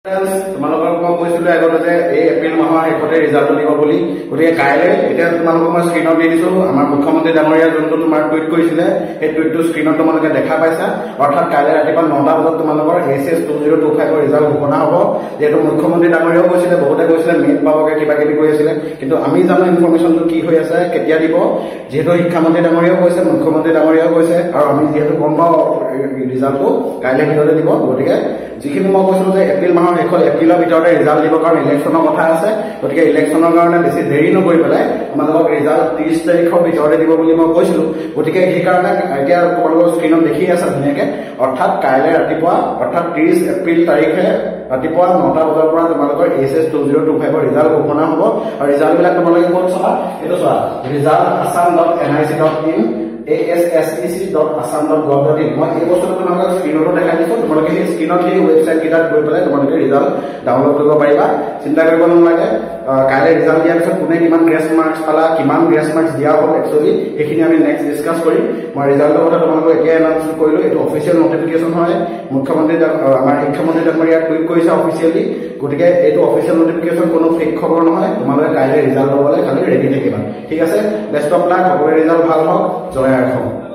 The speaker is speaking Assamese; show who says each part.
Speaker 1: তোমালোকক মই কৈছিলো আগতে যে এই এপ্ৰিল মাহৰ শেষতে ৰিজাল্ট দিব বুলি গতিকে কাইলৈ এতিয়া তোমালোকক মই স্ক্ৰীণত দি দিছো আমাৰ মুখ্যমন্ত্ৰী ডাঙৰীয়া যোনটো তোমাৰ টুইট কৰিছিলে সেই টুইটটো স্ক্ৰীণত তোমালোকে দেখা পাইছা অৰ্থাৎ কাইলৈ ৰাতিপুৱা 9টা বজাত তোমালোকৰ SS 2025 ৰিজাল্ট ঘোষণা হ'ব যেহেতু মুখ্যমন্ত্ৰী ডাঙৰীয়াও কৈছিলে বহুতে কৈছিলে মেইন পাবগে কিবা কিবি কৈ আছিলে কিন্তু আমি জানো ইনফৰমেশ্যনটো কি হৈ আছে কেতিয়া দিব যেহেতু শিক্ষামন্ত্ৰী ডাঙৰীয়াও কৈছে মুখ্যমন্ত্ৰী ডাঙৰীয়াও কৈছে আৰু আমি যেহেতু গম পাওঁ ৰিজাল্টটো কাইলৈ ভিতৰতে দিব গতিকে যিখিনি মই কৈছিলো যে এপ্ৰিল মাহৰ শেষত এপ্ৰিলৰ ভিতৰতে ৰিজাল্ট দিব কাৰণ ইলেকশ্যনৰ কথা আছে গতিকে ইলেকশ্যনৰ কাৰণে বেছি দেৰি নকৰি পেলাই তোমালোকক ৰিজাল্ট 30 তাৰিখৰ ভিতৰতে দিব বুলি মই কৈছিলো গতিকে সেইকাৰণে এতিয়া তোমালোকৰ স্ক্ৰীণত দেখি আছে ধুনীয়াকে অৰ্থাৎ কাইলৈ ৰাতিপুৱা অৰ্থাৎ 30 এপ্ৰিল তাৰিখে ৰাতিপুৱা 9টা বজাৰ পৰা তোমালোকৰ SS 2025 ৰিজাল্ট ঘোষণা হ'ব আৰু ৰিজাল্টবিলাক তোমালোকে ক'ত চাবা এইটো চোৱা result.assam.nic.in ASSEC.assam.gov.in মই এই বস্তুটো তোমালোকক স্ক্ৰীনতো দেখাই দিছো তোমালোকে সেই স্ক্ৰীনত সেই ৱেবছাইট কেইটাত গৈ পেলাই তোমালোকে ৰিজাল্ট ডাউনলোড কৰিব পাৰিবা চিন্তা কৰিব নালাগে কাইলৈ ৰিজাল্ট দিয়াৰ পিছত কোনে কিমান গ্ৰেছ মাৰ্কছ পালা কিমান গ্ৰেছ মাৰ্কছ দিয়া হ'ল একচুৱেলি সেইখিনি আমি নেক্সট ডিছকাছ কৰিম মই ৰিজাল্টৰ কথা তোমালোকক এতিয়া এনাউন্স কৰিলো এইটো অফিচিয়েল নটিফিকেশ্যন হয় মুখ্যমন্ত্ৰী আমাৰ শিক্ষামন্ত্ৰী ডাঙৰীয়া টুইট কৰিছে অফিচিয়েলি গতিকে এইটো অফিচিয়েল নটিফিকেশ্যন কোনো ফেক খবৰ নহয় তোমালোকে কাইলৈ ৰিজাল্ট ল'বলৈ খালি ৰেডি থাকিবা ঠিক আছে বেষ্ট অফ লাক সকলোৰে ৰিজাল্ট ভাল হওক জয় আই অসম